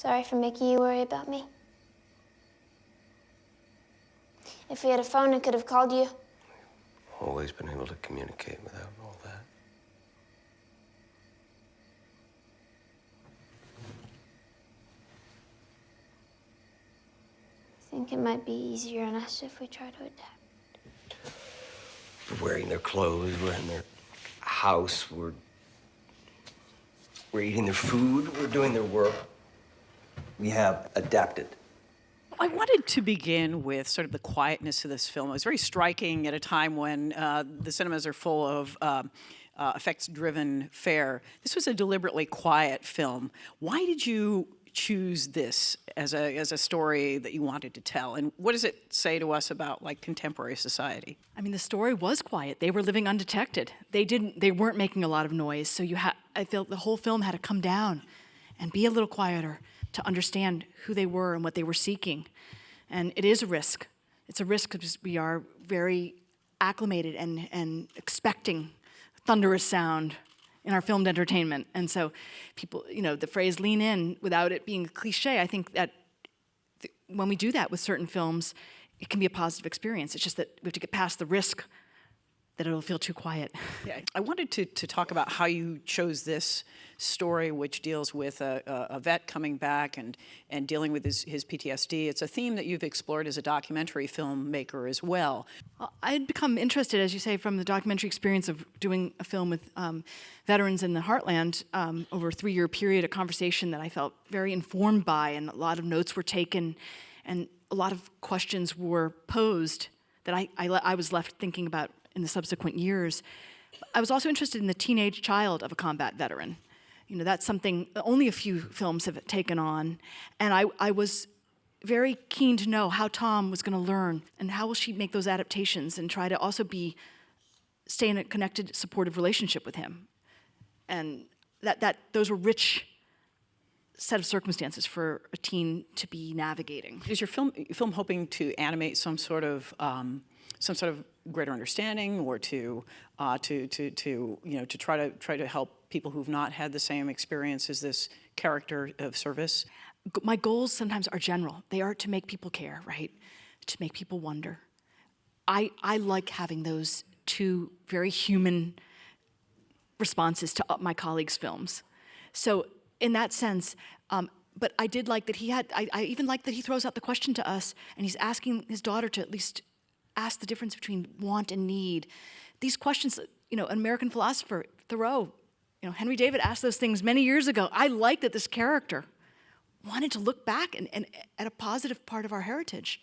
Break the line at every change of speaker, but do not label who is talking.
Sorry for making you worry about me. If we had a phone, I could have called you.
Always been able to communicate without all that.
I think it might be easier on us if we try to adapt.
We're wearing their clothes, we're in their house, we're eating their food, we're doing their work. We have adapted.
I wanted to begin with sort of the quietness of this film. It was very striking at a time when the cinemas are full of effects-driven fare. This was a deliberately quiet film. Why did you choose this as a story that you wanted to tell? And what does it say to us about, like, contemporary society?
I mean, the story was quiet. They were living undetected. They weren't making a lot of noise. So I felt the whole film had to come down and be a little quieter to understand who they were and what they were seeking. And it is a risk. It's a risk because we are very acclimated and expecting thunderous sound in our filmed entertainment. And so people, the phrase lean in without it being a cliche, I think that when we do that with certain films, it can be a positive experience. It's just that we have to get past the risk that it'll feel too quiet.
Yeah, I wanted to talk about how you chose this story, which deals with a vet coming back and dealing with his PTSD. It's a theme that you've explored as a documentary filmmaker as well.
I had become interested, as you say, from the documentary experience of doing a film with veterans in the Heartland over a 3-year period, a conversation that I felt very informed by, and a lot of notes were taken, and a lot of questions were posed that I was left thinking about in the subsequent years. I was also interested in the teenage child of a combat veteran. That's something only a few films have taken on. And I was very keen to know how Tom was going to learn and how will she make those adaptations and try to also stay in a connected, supportive relationship with him. And those were rich set of circumstances for a teen to be navigating.
Is your film hoping to animate some sort of greater understanding, or to try to help people who've not had the same experience as this character of service?
My goals sometimes are general. They are to make people care, right? To make people wonder. I like having those two very human responses to my colleagues' films. So in that sense, but I did like that I even like that he throws out the question to us, and he's asking his daughter to at least ask the difference between want and need. These questions, an American philosopher, Thoreau, Henry David asked those things many years ago. I like that this character wanted to look back and at a positive part of our heritage.